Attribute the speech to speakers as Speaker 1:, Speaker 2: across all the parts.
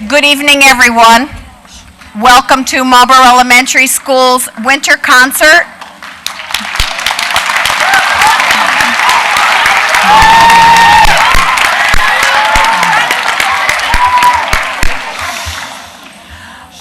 Speaker 1: Good evening, everyone. Welcome to Marlboro Elementary School's Winter Concert.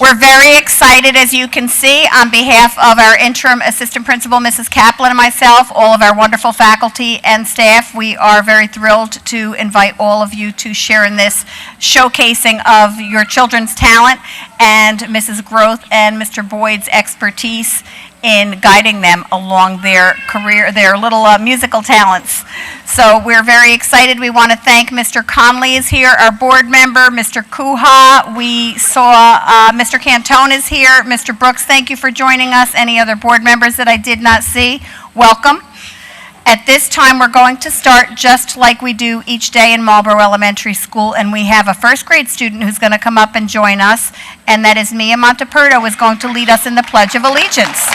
Speaker 1: We're very excited, as you can see, on behalf of our interim assistant principal, Mrs. Kaplan, and myself, all of our wonderful faculty and staff. We are very thrilled to invite all of you to share in this showcasing of your children's talent and Mrs. Groth and Mr. Boyd's expertise in guiding them along their career, their little musical talents. So we're very excited. We want to thank Mr. Conley is here, our board member, Mr. Kuha. We saw Mr. Cantone is here. Mr. Brooks, thank you for joining us. Any other board members that I did not see, welcome. At this time, we're going to start just like we do each day in Marlboro Elementary School, and we have a first grade student who's going to come up and join us, and that is Mia Monteperto, who is going to lead us in the Pledge of Allegiance.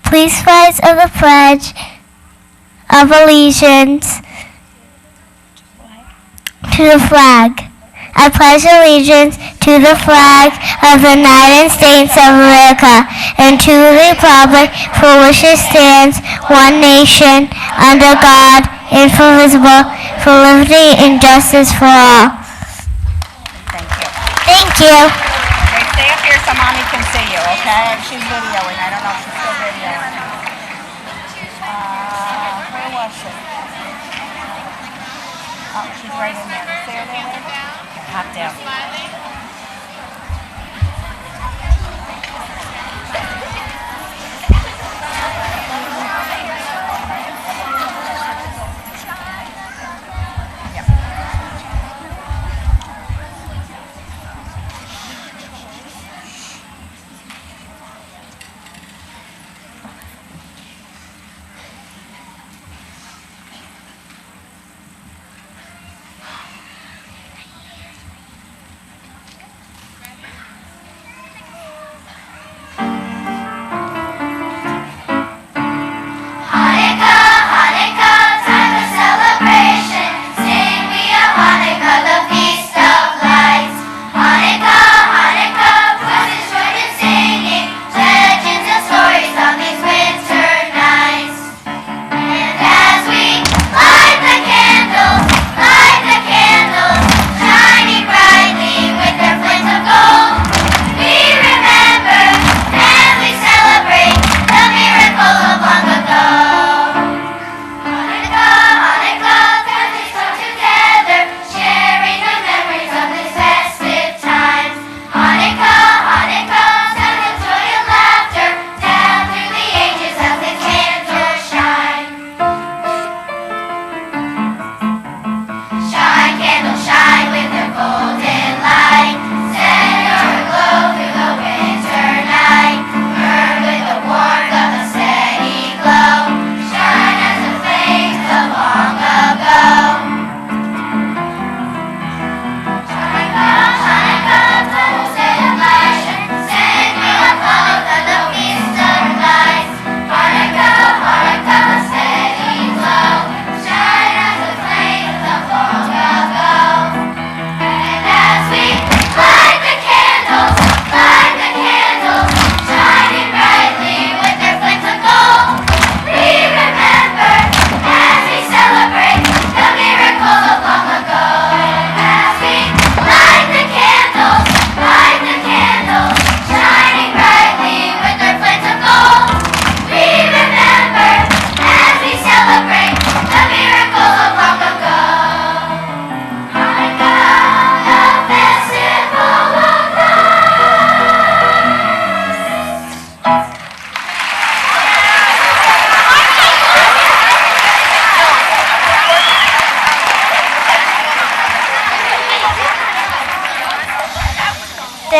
Speaker 2: Please rise of the Pledge of Allegiance to the flag. I pledge allegiance to the flag of the United States of America and to the republic for which it stands, one nation, under God, indivisible, for liberty and justice for all.
Speaker 1: Thank you.
Speaker 2: Thank you.
Speaker 1: Okay, stay up here so Mommy can see you, okay? She's videoing. I don't know if she's still videoing. Where was she? Oh, she's right in there. See her there? Hop down.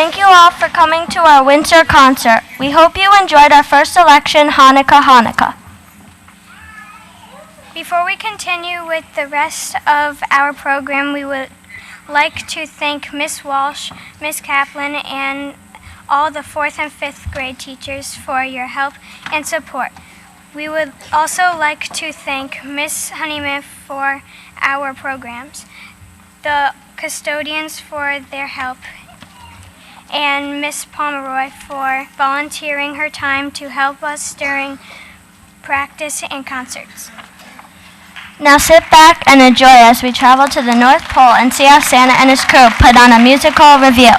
Speaker 3: Thank you all for coming to our winter concert. We hope you enjoyed our first selection, Hanukkah Hanukkah.
Speaker 4: Before we continue with the rest of our program, we would like to thank Miss Walsh, Miss Kaplan, and all the 4th and 5th grade teachers for your help and support. We would also like to thank Miss Honeyman for our programs, the custodians for their help, and Miss Pomeroy for volunteering her time to help us during practice and concerts.
Speaker 3: Now sit back and enjoy as we travel to the North Pole and see how Santa and his crew put on a musical review.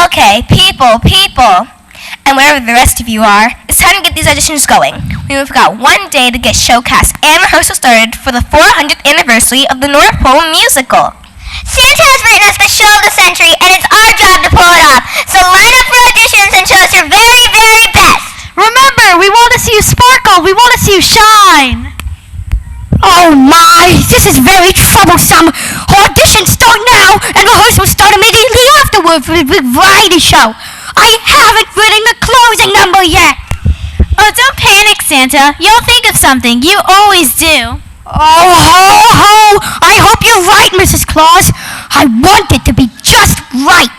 Speaker 3: Okay, people. And wherever the rest of you are, it's time to get these auditions going. We've got one day to get showcast and rehearsal started for the 400th anniversary of the North Pole musical.
Speaker 2: Santa has written us the show of the century, and it's our job to pull it off. So line up for auditions and show us your very, very best.
Speaker 5: Remember, we want to see you sparkle. We want to see you shine. Oh my, this is very troublesome. Auditions start now, and rehearsals start immediately afterward for the big variety show. I haven't written the closing number yet.
Speaker 3: Oh, don't panic, Santa. You'll think of something. You always do.
Speaker 5: Oh, ho, ho! I hope you're right, Mrs. Claus. I want it to be just right.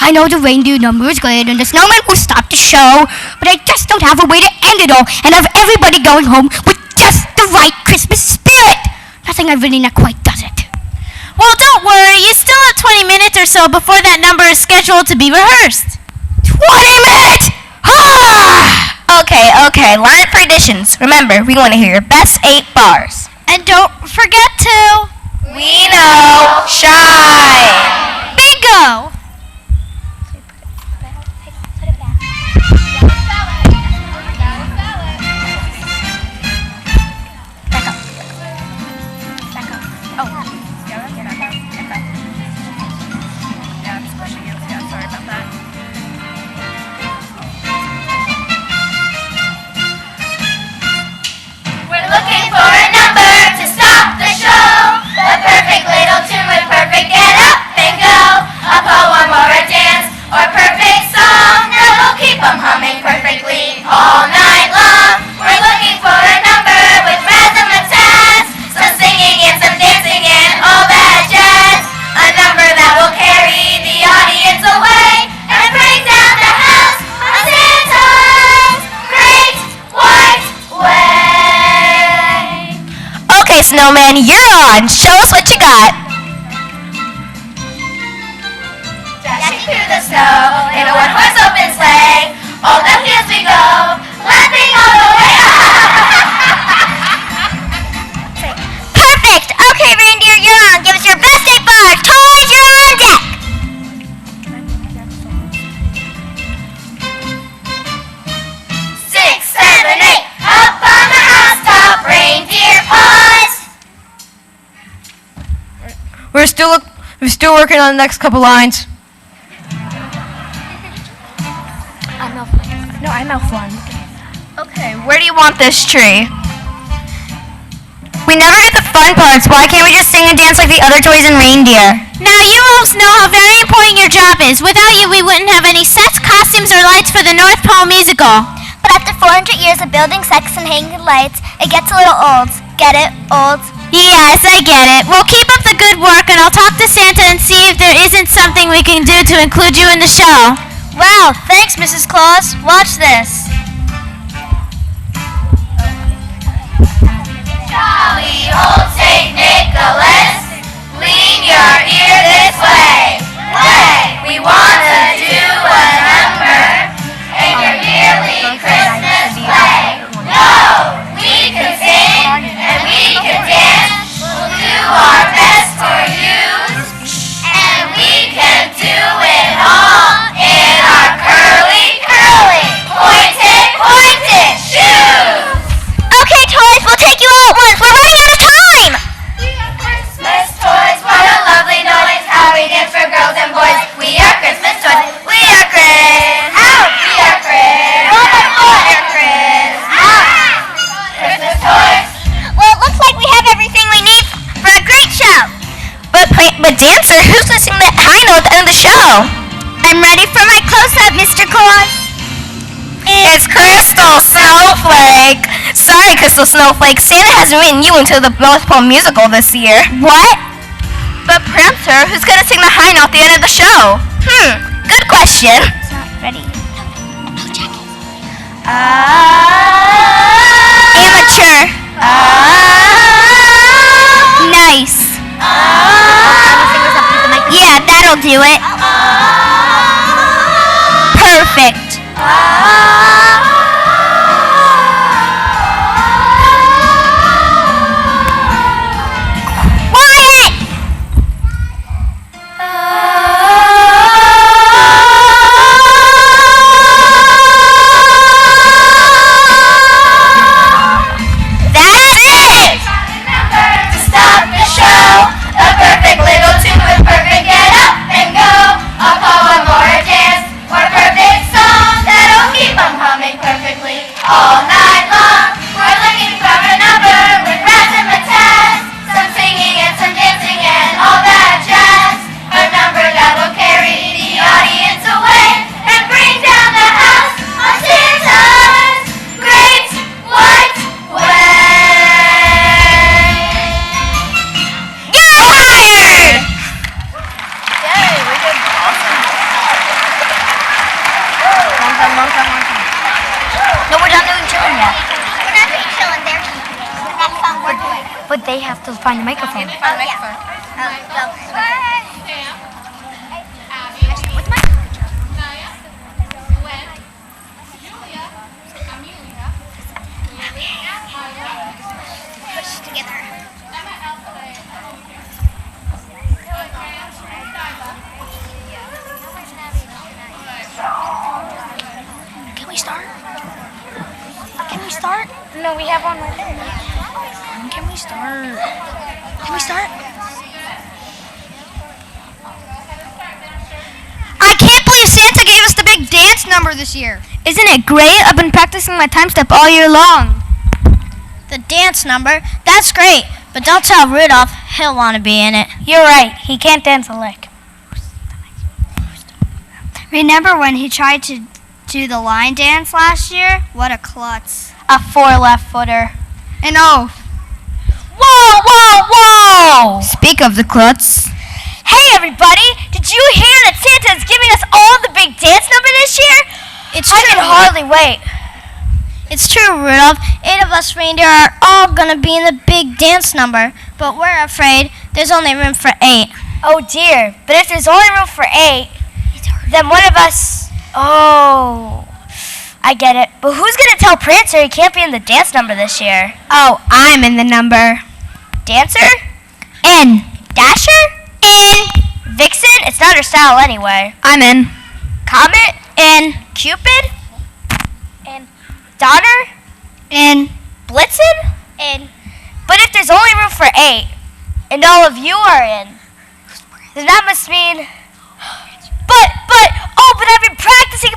Speaker 5: I know the reindeer number is good and the snowman will stop the show, but I just don't have a way to end it all and have everybody going home with just the right Christmas spirit. Nothing I've written that quite does it.
Speaker 3: Well, don't worry. You still have 20 minutes or so before that number is scheduled to be rehearsed.
Speaker 5: 20 minutes! Ah!
Speaker 3: Okay. Line up for auditions. Remember, we want to hear your best 8 bars. And don't forget to... We know, shine! Bingo!
Speaker 2: Looking for a number to stop the show. A perfect little tune with perfect get up and go. A poem or a dance or perfect song that will keep 'em humming perfectly all night long. We're looking for a number with razzmatazz, some singing and some dancing and all that jazz. A number that will carry the audience away and bring down the house on Santa's great white way.
Speaker 3: Okay, Snowman, you're on. Show us what you got.
Speaker 2: Dashing through the snow in a one-horse open sleigh, all the fields we go, laughing all the way. Perfect! Okay, reindeer, you're on. Give us your best 8 bars. Toys, you're on deck. 6, 7, 8, up on the housetop, reindeer paws.
Speaker 5: We're still working on the next couple lines.
Speaker 3: Okay, where do you want this tree? We never get the fun parts. Why can't we just sing and dance like the other toys and reindeer? Now you elves know how very important your job is. Without you, we wouldn't have any sets, costumes, or lights for the North Pole musical.
Speaker 2: But after 400 years of building sets and hanging lights, it gets a little old. Get it? Old?
Speaker 3: Yes, I get it. Well, keep up the good work, and I'll talk to Santa and see if there isn't something we can do to include you in the show. Wow, thanks, Mrs. Claus. Watch this.
Speaker 2: Jolly old Saint Nicholas, lean your ear this way. We want to do a number in your yearly Christmas play. No, we can sing and we can dance. We'll do our best for you, and we can do it all in our curly, pointed shoes. Okay, toys, we'll take you out once. We're running out of time. Christmas toys, what a lovely noise. How we dance for girls and boys. We are Christmas toys. We are Chris. Out. We are Chris. We are Chris. Out. Christmas toys. Well, it looks like we have everything we need for a great show.
Speaker 3: But Dancer, who's going to sing that high note at the end of the show?
Speaker 2: I'm ready for my close-up, Mr. Claus.
Speaker 3: It's Crystal Snowflake. Sorry, Crystal Snowflake. Santa hasn't written you into the North Pole musical this year.
Speaker 2: What?
Speaker 3: But Prancer, who's going to sing the high note at the end of the show? Good question.
Speaker 2: Ready?
Speaker 3: Amateur.
Speaker 2: Nice. Yeah, that'll do it.
Speaker 3: Perfect.
Speaker 2: Quiet!
Speaker 5: But they have to find the microphone. Can we start?
Speaker 4: No, we have one right there.
Speaker 5: Can we start? Can we start? I can't believe Santa gave us the big dance number this year. Isn't it great? I've been practicing my time step all year long.
Speaker 2: The dance number? That's great, but don't tell Rudolph. He'll want to be in it.
Speaker 4: You're right. He can't dance a lick.
Speaker 5: Remember when he tried to do the line dance last year? What a klutz.
Speaker 4: A 4 left footer.
Speaker 5: An oaf.
Speaker 4: Whoa, whoa, whoa!
Speaker 5: Speak of the klutz.
Speaker 4: Hey, everybody! Did you hear that Santa is giving us all the big dance number this year?
Speaker 2: It's
Speaker 4: I
Speaker 2: true.
Speaker 4: can hardly wait.
Speaker 2: It's true, Rudolph. 8 of us reindeer are all gonna be in the big dance number, but we're afraid there's only room for 8.
Speaker 4: Oh dear! But if there's only room for 8, then one of us. Oh, I get it. But who's gonna tell Prancer he can't be in the dance number this year?
Speaker 5: Oh, I'm in the number.
Speaker 4: Dancer?
Speaker 5: N.
Speaker 4: Dasher?
Speaker 5: N.
Speaker 4: Vixen? It's not her style anyway.
Speaker 5: I'm in.
Speaker 4: Comet?
Speaker 5: N.
Speaker 4: Cupid? And Donner?
Speaker 5: N.
Speaker 4: Blitzen? And but if there's only room for 8, and all of you are in, then that must mean. But I've been practicing.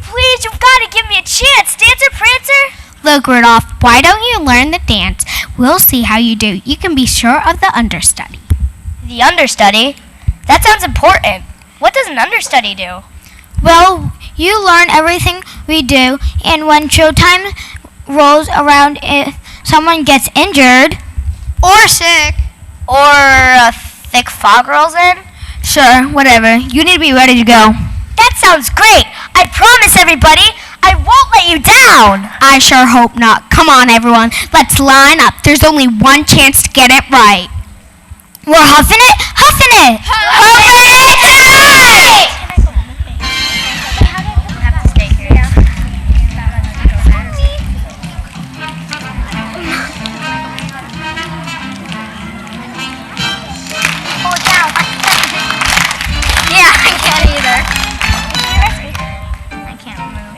Speaker 4: Please, you've got to give me a chance, Dancer Prancer.
Speaker 5: Look, Rudolph, why don't you learn the dance? We'll see how you do. You can be sure of the understudy.
Speaker 4: The understudy? That sounds important. What does an understudy do?
Speaker 5: Well, you learn everything we do, and when showtime rolls around, if someone gets injured or sick,
Speaker 4: Or a thick fog rolls in?
Speaker 5: sure, whatever. You need to be ready to go.
Speaker 4: That sounds great. I promise, everybody, I won't let you down.
Speaker 5: I sure hope not. Come on, everyone. Let's line up. There's only one chance to get it right. We're huffing it, huffing it.
Speaker 4: Yeah, I can't either. I can't move.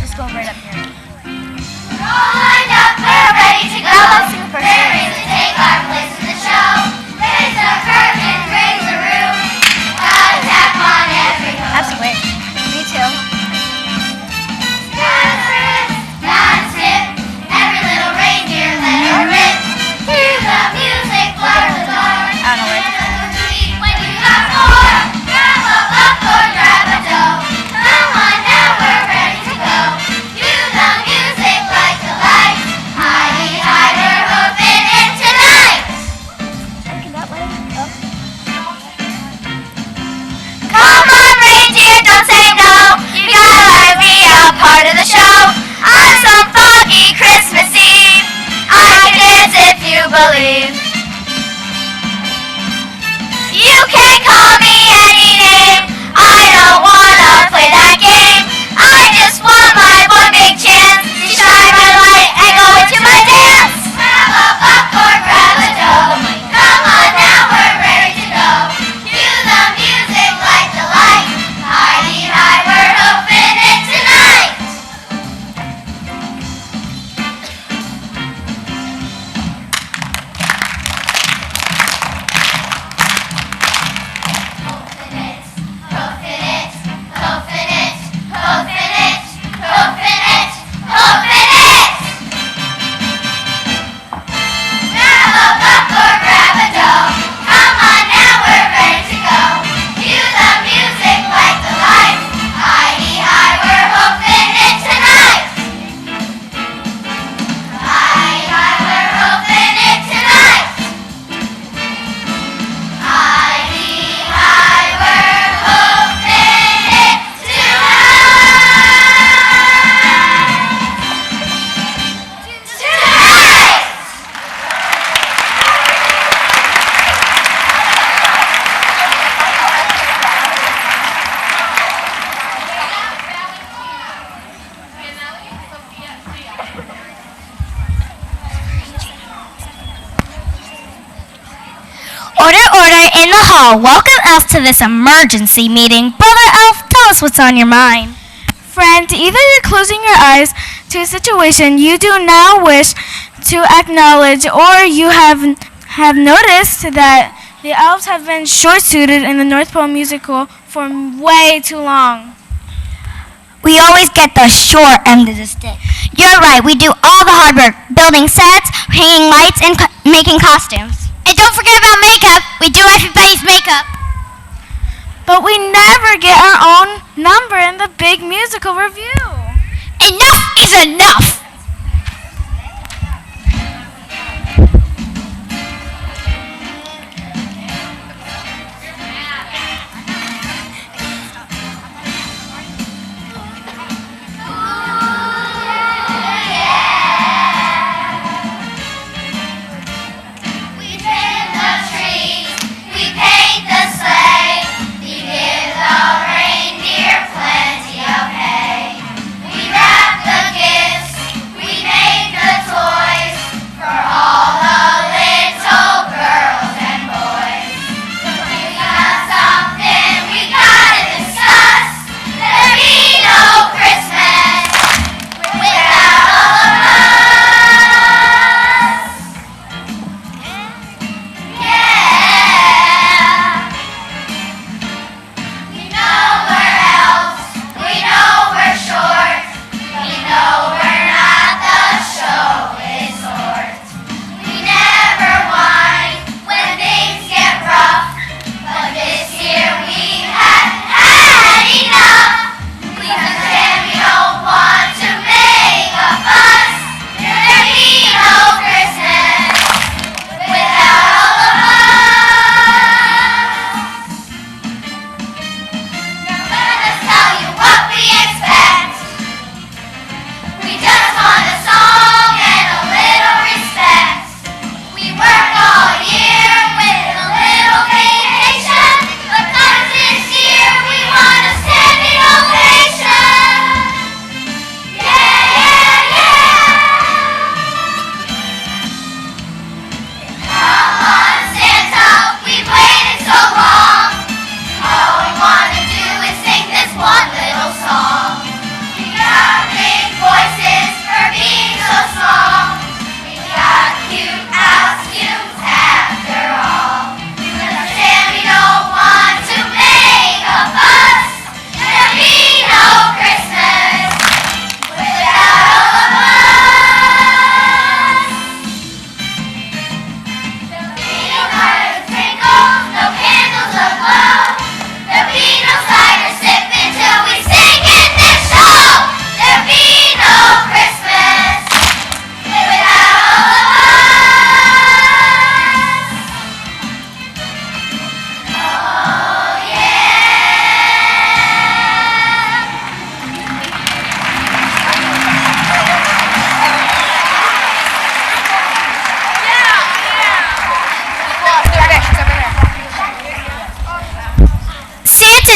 Speaker 4: Just go right up here.
Speaker 2: Lined up, we're ready to go. We're ready to take our place in the show. Raise the curtain, raise the roof.
Speaker 3: Order, order in the hall. Welcome Elf to this emergency meeting. Brother Elf, tell us what's on your mind.
Speaker 6: Friend, either you're closing your eyes to a situation you do now wish to acknowledge, or you have noticed that the elves have been short-suited in the North Pole musical for way too long.
Speaker 3: We always get the short end of the stick. You're right. We do all the hard work, building sets, hanging lights, and making costumes. And don't forget about makeup. We do everybody's makeup.
Speaker 6: But we never get our own number in the big musical review.
Speaker 3: Enough is enough.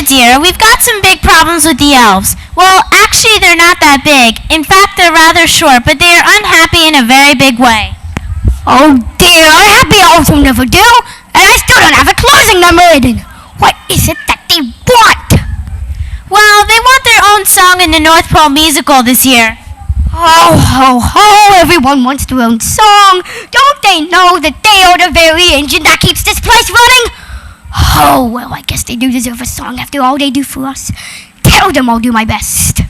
Speaker 3: Dear, we've got some big problems with the elves. Well, actually, they're not that big. In fact, they're rather short, but they are unhappy in a very big way.
Speaker 5: Oh dear, unhappy elves will never do. And I still don't have a closing number in. What is it that they want?
Speaker 3: Well, they want their own song in the North Pole musical this year.
Speaker 5: Ho, ho, ho, everyone wants their own song. Don't they know that they are the very engine that keeps this place running? Oh, well, I guess they do deserve a song after all they do for us. Tell them I'll do my best.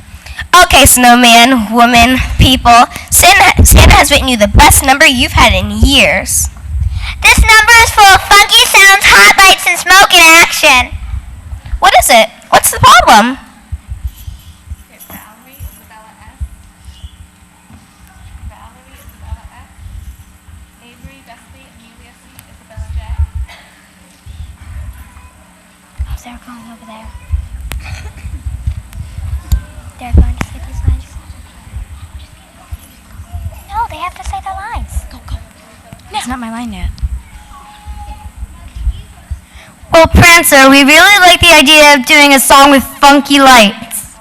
Speaker 3: Okay, snowman, woman, people, Santa has written you the best number you've had in years.
Speaker 2: This number is full of funky sounds, hot lights, and smoke in action.
Speaker 3: What is it? What's the problem?
Speaker 2: They're going over there. They're going to say these lines. No, they have to say their lines. Go.
Speaker 3: It's not my line yet. Well, Prancer, we really like the idea of doing a song with funky lights.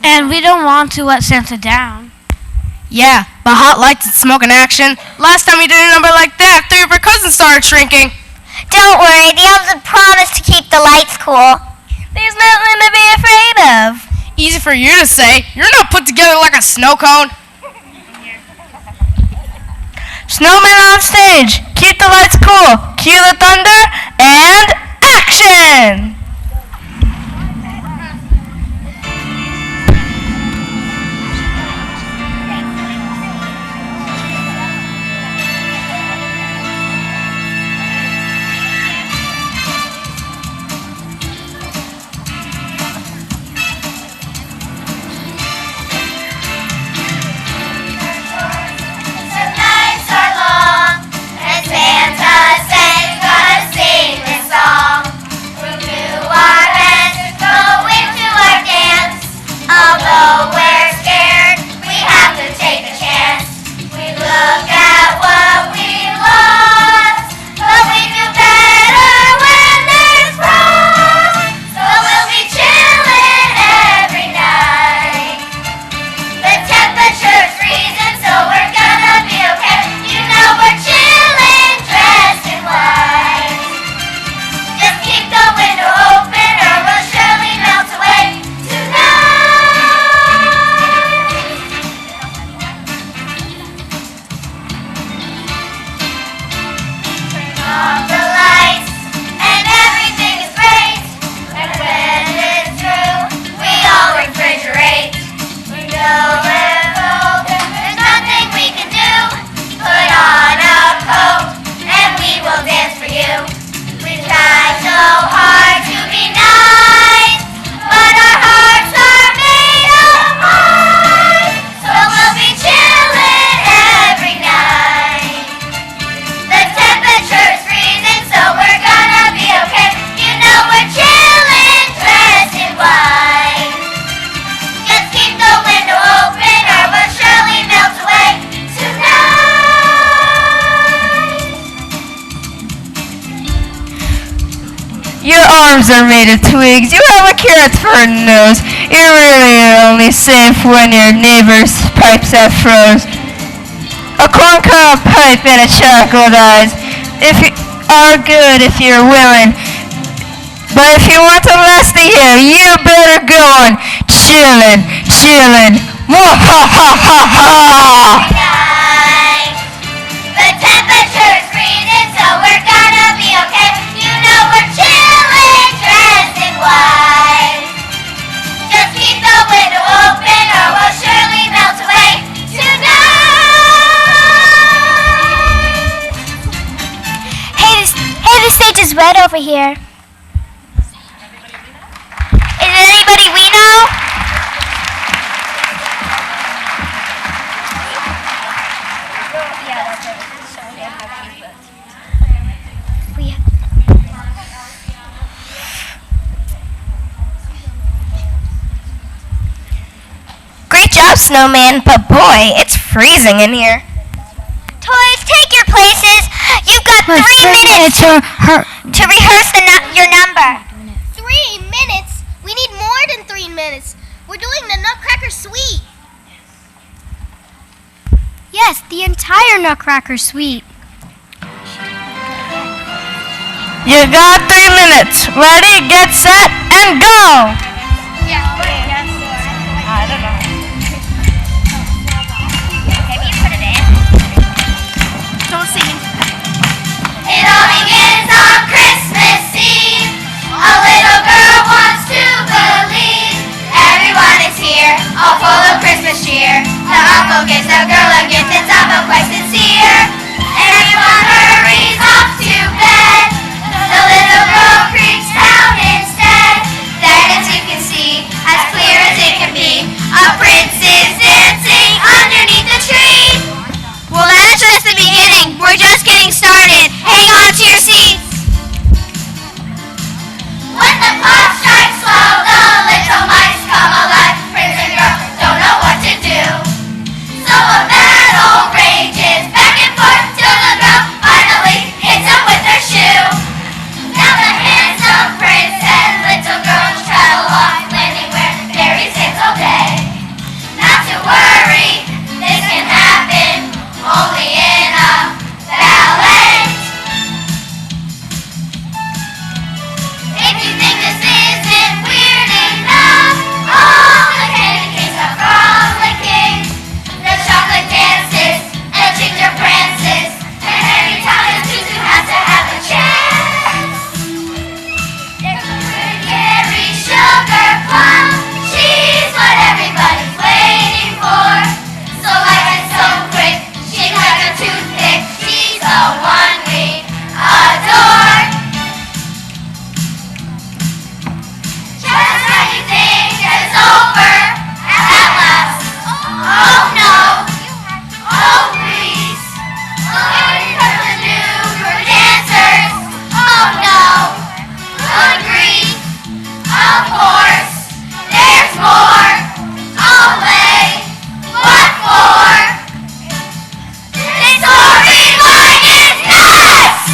Speaker 6: And we don't want to let Santa down.
Speaker 3: Yeah,
Speaker 7: but hot lights and smoke in action. Last time you did a number like that, 3 of your cousins started shrinking.
Speaker 2: Don't worry, the elves have promised to keep the lights cool.
Speaker 3: There's nothing to be afraid of.
Speaker 7: Easy for you to say. You're not put together like a snow cone.
Speaker 3: Snowmen on stage. Keep the lights cool. Cue the thunder and action!
Speaker 8: Your arms are made of twigs. You have a carrot for a nose. You're really only safe when your neighbor's pipes have froze. A corncob pipe and a chocolate eyes. If you are good, if you're willing. But if you want to last a year, you better go on chillin', chillin'. Wah ha ha ha ha!
Speaker 2: The temperature's freezing, so we're gonna be okay. You know we're chillin', dressed in white. Just keep the window open, or we'll surely melt away tonight. Hey, the stage is red over here. Is it anybody we know?
Speaker 3: Great job, Snowman, but boy, it's freezing in here.
Speaker 2: Toys, take your places. You've got 3 minutes to rehearse your number.
Speaker 9: 3 minutes? We need more than 3 minutes. We're doing the Nutcracker Suite.
Speaker 5: Yes, the entire Nutcracker Suite.
Speaker 8: You got 3 minutes. Ready, get set, and go!
Speaker 2: It all begins on Christmas Eve. A little girl wants to believe everyone is here, all full of Christmas cheer. The uncle gives the girl a gift that's of a quite sincere. Everyone hurries off to bed. The little girl creeps down instead. Then, as you can see, as clear as it can be, a prince is dancing underneath the tree. Well, that's just the beginning. We're just getting started. Hang on to your seats. When the clock strikes 12, the little mice come alive. Prince and girl don't know what to do. So
Speaker 9: the one we adore. Just when you think it's over, at last. Oh no, oh please. Looking for the new dancers. Oh no, good grief. Of course, there's more. Oh wait, what for? This storyline is nuts!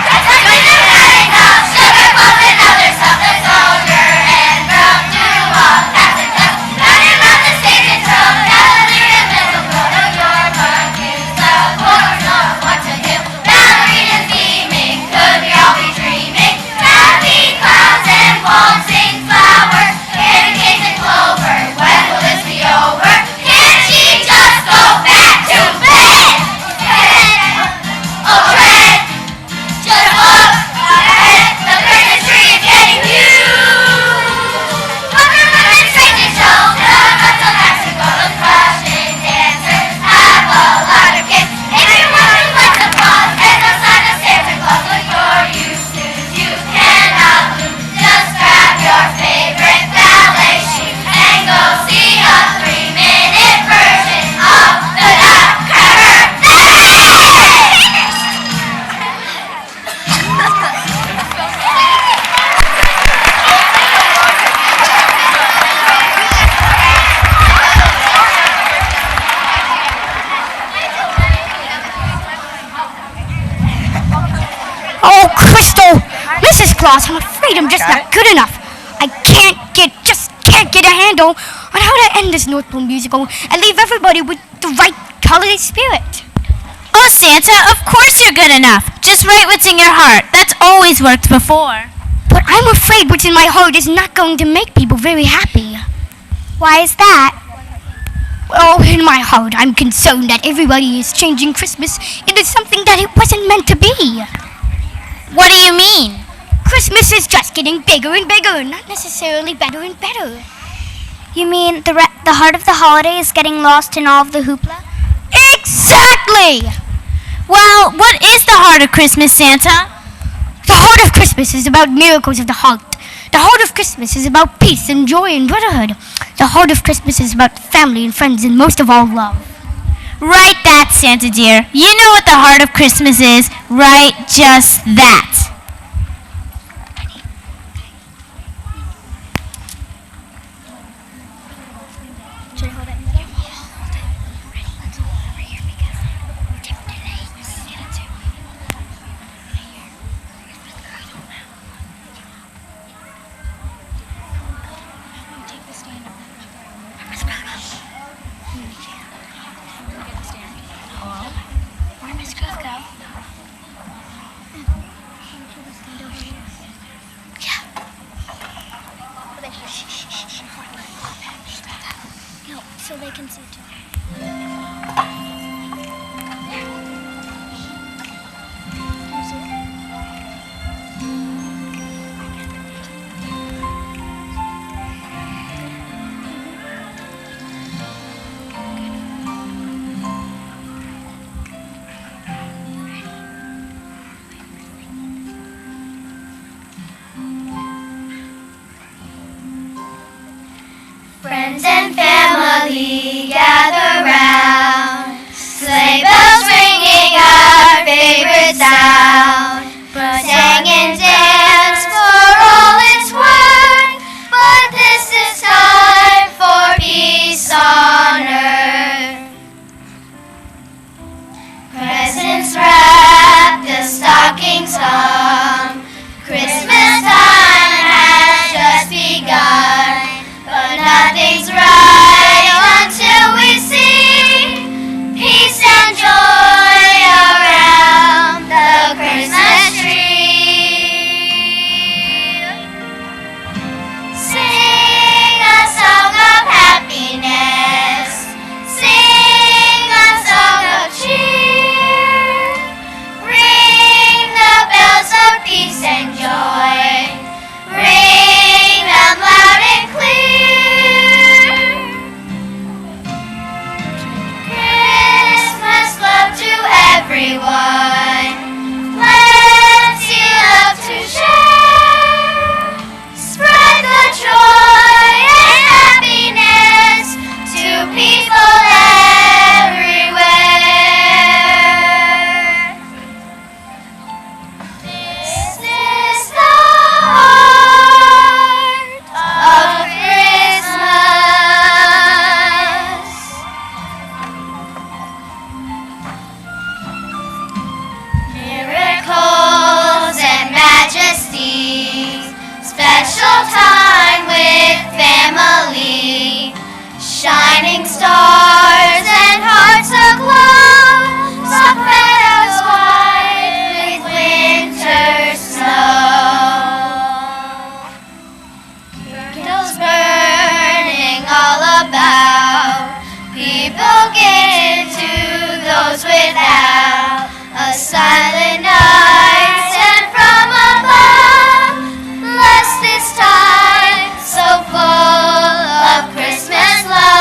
Speaker 9: Just like when you're running up sugar plums and other stuff that's older and from doing walk past the club. Running around the stage until ballerina middle go to your confused. Of course, know what to do. Ballerinas beaming, could we all be dreaming? Happy clouds and waltzing flowers, candy canes and clover. When will this be over? Can't she just go back to bed? Oh, Trent, just look ahead. The Christmas tree is getting huge. Welcome to the Stranger Show. The rest of Mexico, those flashing dancers have a lot of kids. Everyone who likes applause and no sign of Santa Claus. Look, you're used to, you cannot lose. Just grab your favorite ballet shoe and go see a 3-minute version of the Nutcracker Thing!
Speaker 5: Oh, Crystal! Mrs. Claus, I'm afraid I'm just not good enough. I just can't get a handle on how to end this North Pole musical and leave everybody with the right holiday spirit.
Speaker 10: Oh, Santa, of course you're good enough. Just write what's in your heart. That's always worked before.
Speaker 5: But I'm afraid what's in my heart is not going to make people very happy.
Speaker 2: Why is that?
Speaker 5: Well, in my heart, I'm concerned that everybody is changing Christmas into something that it wasn't meant to be.
Speaker 10: What do you mean?
Speaker 5: Christmas is just getting bigger and bigger, not necessarily better and better.
Speaker 2: You mean the heart of the holiday is getting lost in all of the hoopla?
Speaker 5: Exactly!
Speaker 10: Well, what is the heart of Christmas, Santa?
Speaker 5: The heart of Christmas is about miracles of the heart. The heart of Christmas is about peace and joy and brotherhood. The heart of Christmas is about family and friends and most of all, love.
Speaker 10: Write that, Santa dear. You know what the heart of Christmas is. Write just that.
Speaker 2: So they can see too.
Speaker 9: Friends and family gather round, sleigh bells ringing our favorite sound. Sing and dance for all it's worth, but this is time for peace on earth. Presents wrapped, the stockings hung, Christmas time has just begun. But nothing's right until aglow, soft meadows white with winter snow. Candles burning all about, people give to those without. A silent night sent from above, bless this time so full of Christmas love.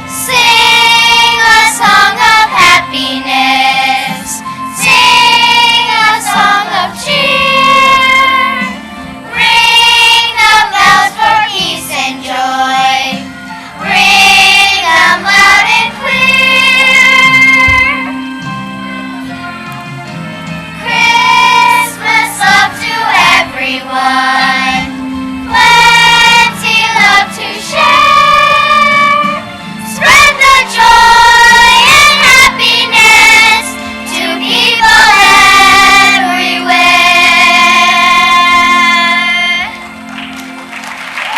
Speaker 9: Sing a song of happiness, sing a song of cheer, ring the bells for peace and joy, ring them loud and clear. Christmas love to everyone, plenty love to share. Spread the joy and happiness to people everywhere.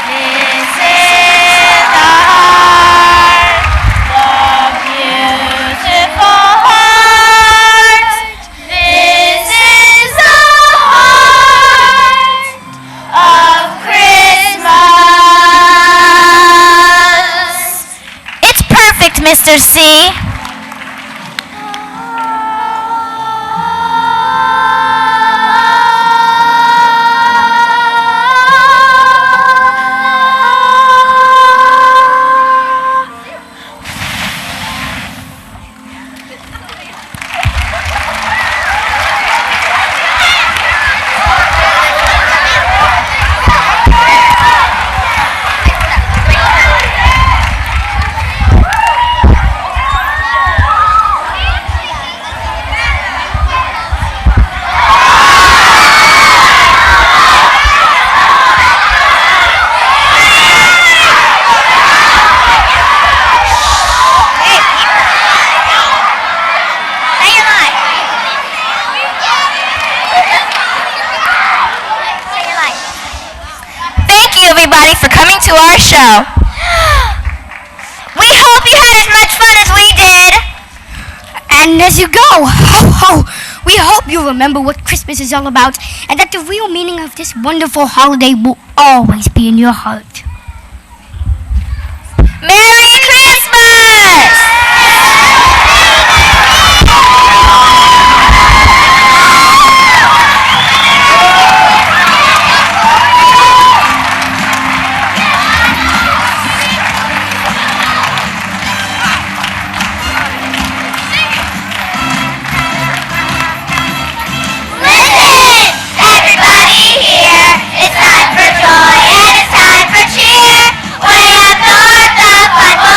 Speaker 9: This is the heart, the beautiful heart. This is the heart of Christmas.
Speaker 10: It's perfect, Mr. C. Thank you, everybody, for coming to our show. We hope you had as much fun as we did.
Speaker 5: And as you go, ho ho, we hope you remember what Christmas is all about and that the real meaning of this wonderful holiday will always be in your heart.
Speaker 10: Merry Christmas!
Speaker 9: Listen, everybody here, it's time for joy and it's time for cheer. Way up north, the fun will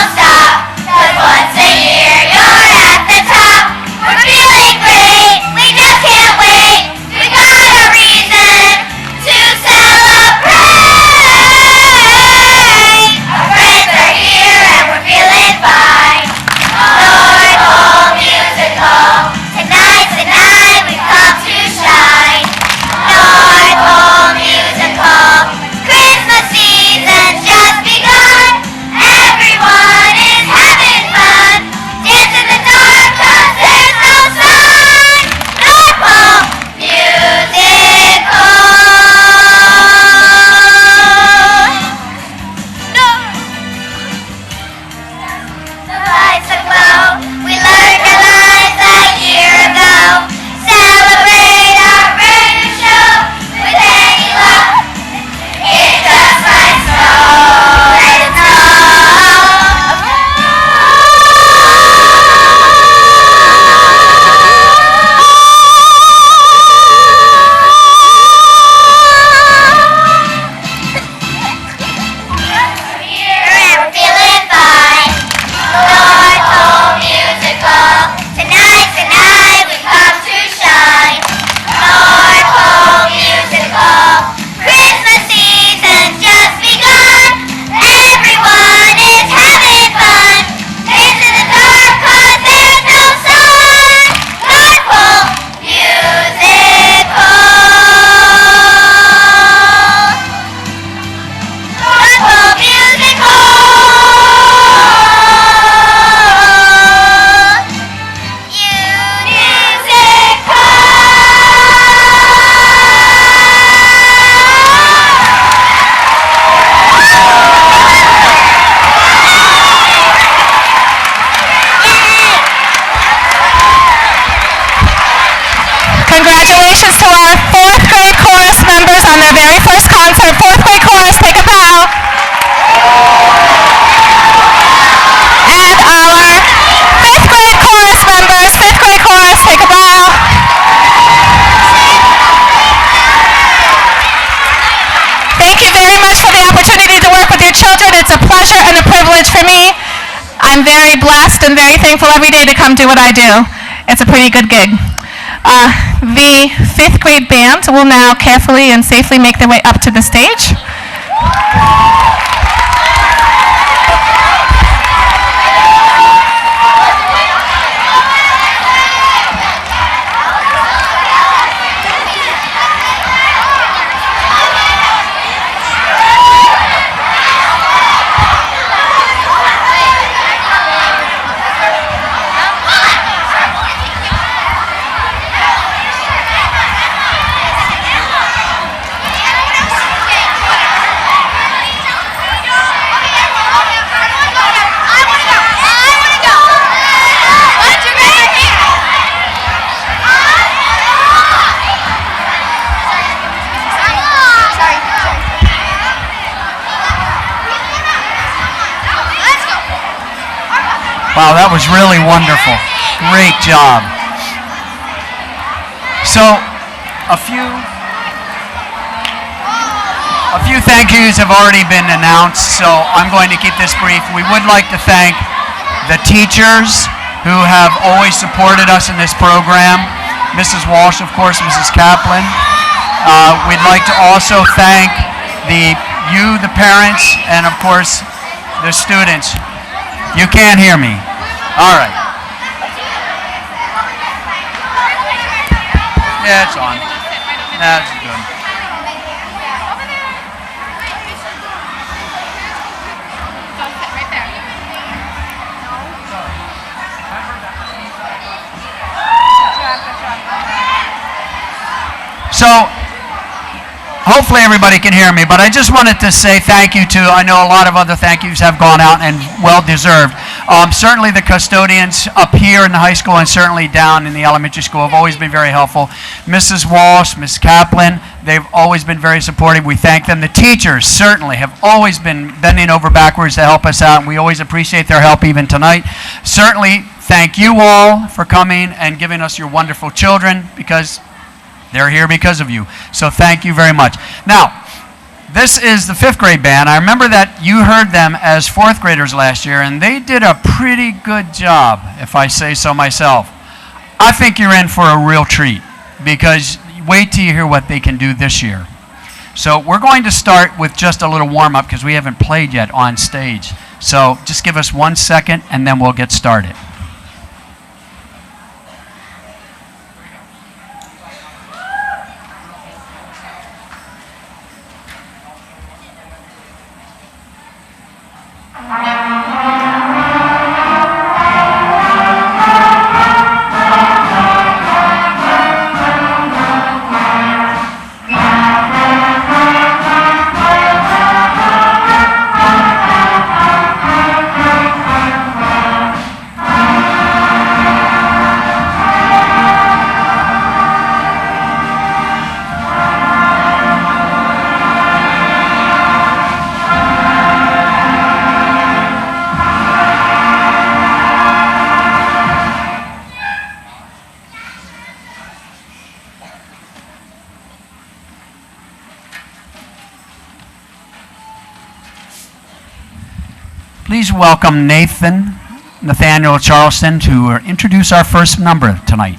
Speaker 1: Thank you very much for the opportunity to work with your children. It's a pleasure and a privilege for me. I'm very blessed and very thankful every day to come do what I do. It's a pretty good gig. The fifth grade band will now carefully and safely make their way up to the stage.
Speaker 11: Wow, that was really wonderful. Great job. So, a few thank yous have already been announced, so I'm going to keep this brief. We would like to thank the teachers who have always supported us in this program. Mrs. Walsh, of course, Mrs. Kaplan. We'd like to also thank the parents, and of course, the students. You can't hear me. All right. Yeah, it's on. That's good. So, hopefully everybody can hear me, but I just wanted to say thank you to, I know a lot of other thank yous have gone out and well deserved. Certainly the custodians up here in the high school and certainly down in the elementary school have always been very helpful. Mrs. Walsh, Ms. Kaplan, they've always been very supportive. We thank them. The teachers certainly have always been bending over backwards to help us out, and we always appreciate their help even tonight. Certainly thank you all for coming and giving us your wonderful children, because they're here because of you. So thank you very much. Now, this is the fifth grade band. I remember that you heard them as fourth graders last year, and they did a pretty good job, if I say so myself. I think you're in for a real treat, because wait till you hear what they can do this year. So we're going to start with just a little warm-up, because we haven't played yet on stage. So just give us 1 second, and then we'll get started. Please welcome Nathaniel Charleston to introduce our first number tonight.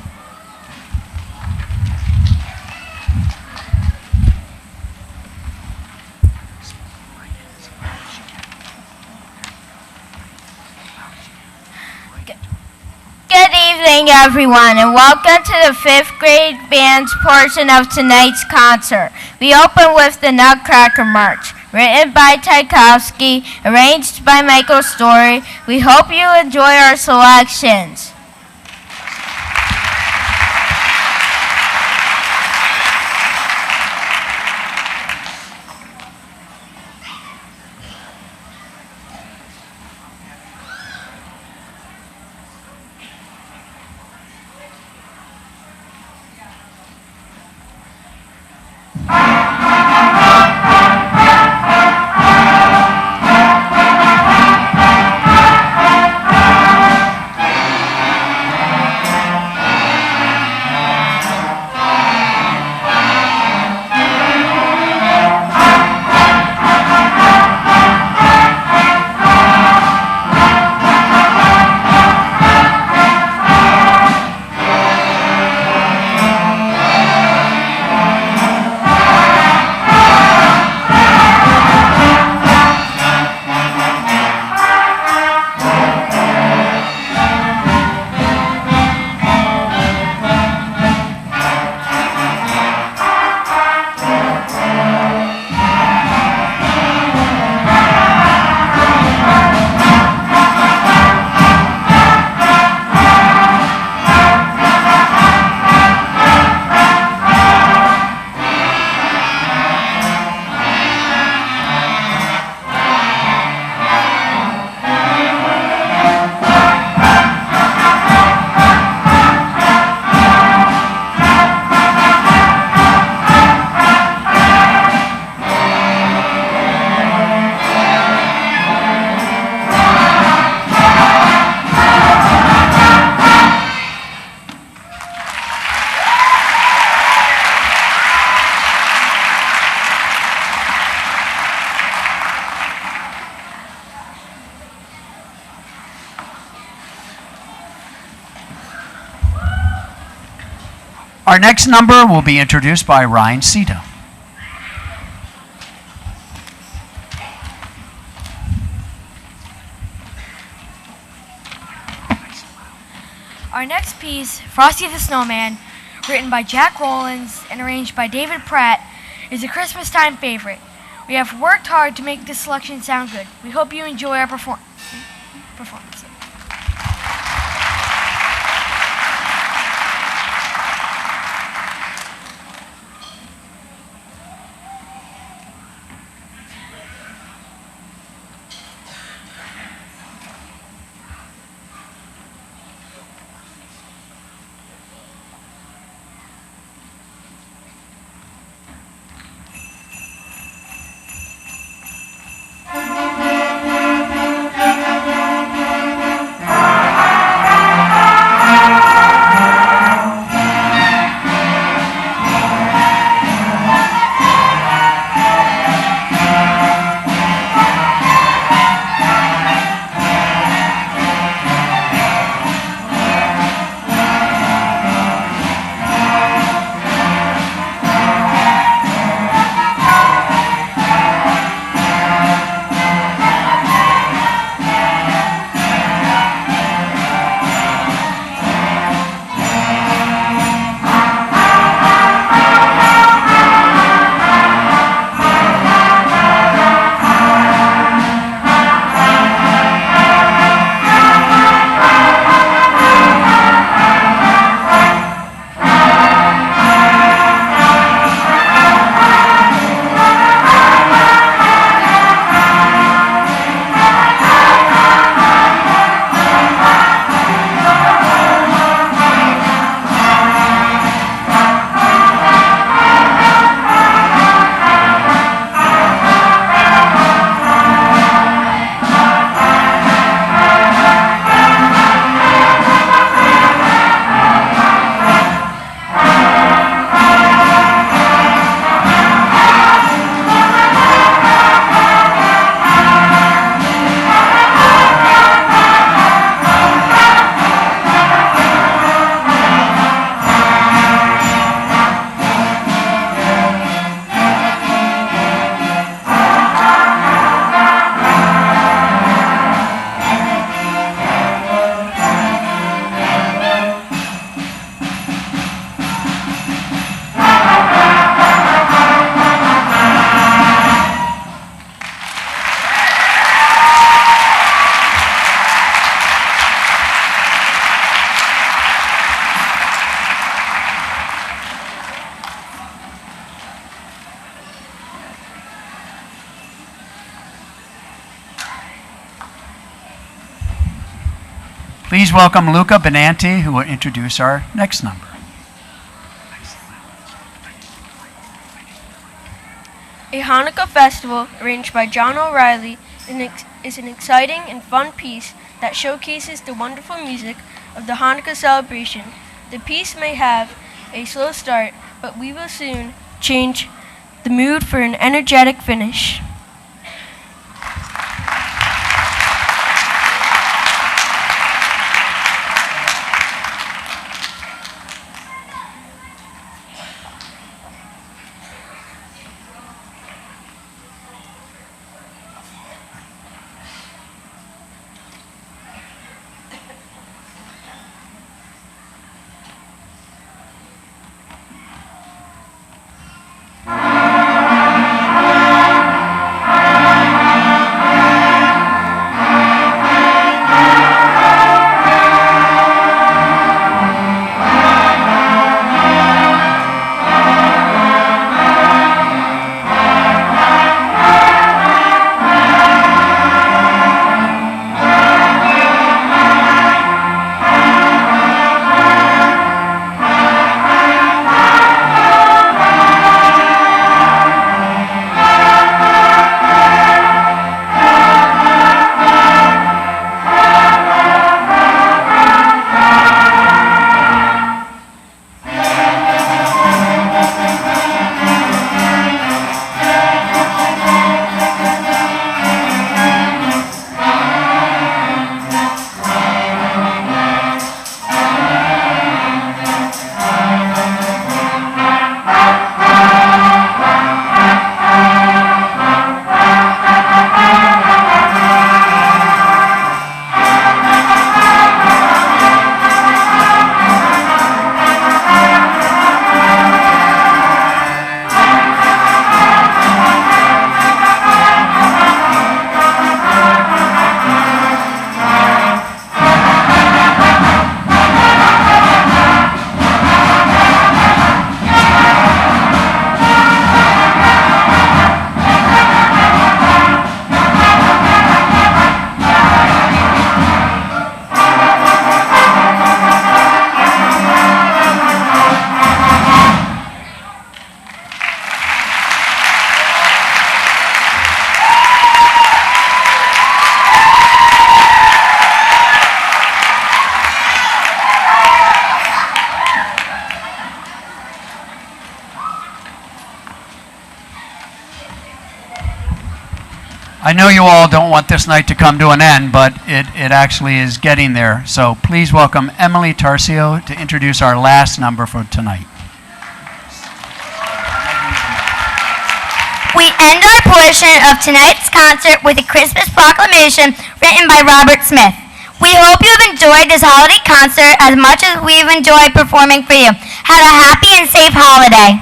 Speaker 12: Good evening, everyone, and welcome to the fifth grade band's portion of tonight's concert. We open with the Nutcracker March, written by Tchaikovsky, arranged by Michael Story. We hope you enjoy our selections.
Speaker 11: Our next number will be introduced by Ryan Cito.
Speaker 13: Our next piece, Frosty the Snowman, written by Jack Rollins and arranged by David Pratt, is a Christmas time favorite. We have worked hard to make this selection sound good. We hope you enjoy our performance.
Speaker 11: Please welcome Luca Benanti, who will introduce our next number.
Speaker 14: A Hanukkah festival arranged by John O'Reilly is an exciting and fun piece that showcases the wonderful music of the Hanukkah celebration. The piece may have a slow start, but we will soon change the mood for an energetic finish.
Speaker 11: I know you all don't want this night to come to an end, but it actually is getting there. So please welcome Emily Tarcio to introduce our last number for tonight.
Speaker 10: We end our portion of tonight's concert with a Christmas proclamation written by Robert Smith. We hope you have enjoyed this holiday concert as much as we've enjoyed performing for you. Have a happy and safe holiday.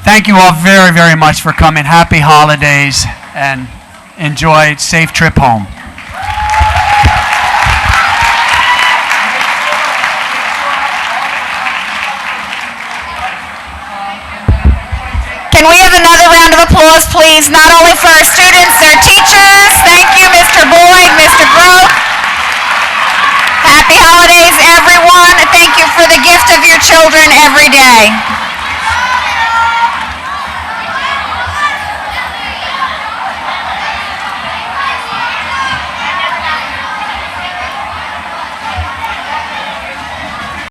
Speaker 11: Thank you all very, very much for coming. Happy holidays and enjoy. Safe trip home.
Speaker 1: Can we have another round of applause, please, not only for our students, their teachers. Thank you, Mr. Boyd, Mr. Broke. Happy holidays, everyone. Thank you for the gift of your children every day.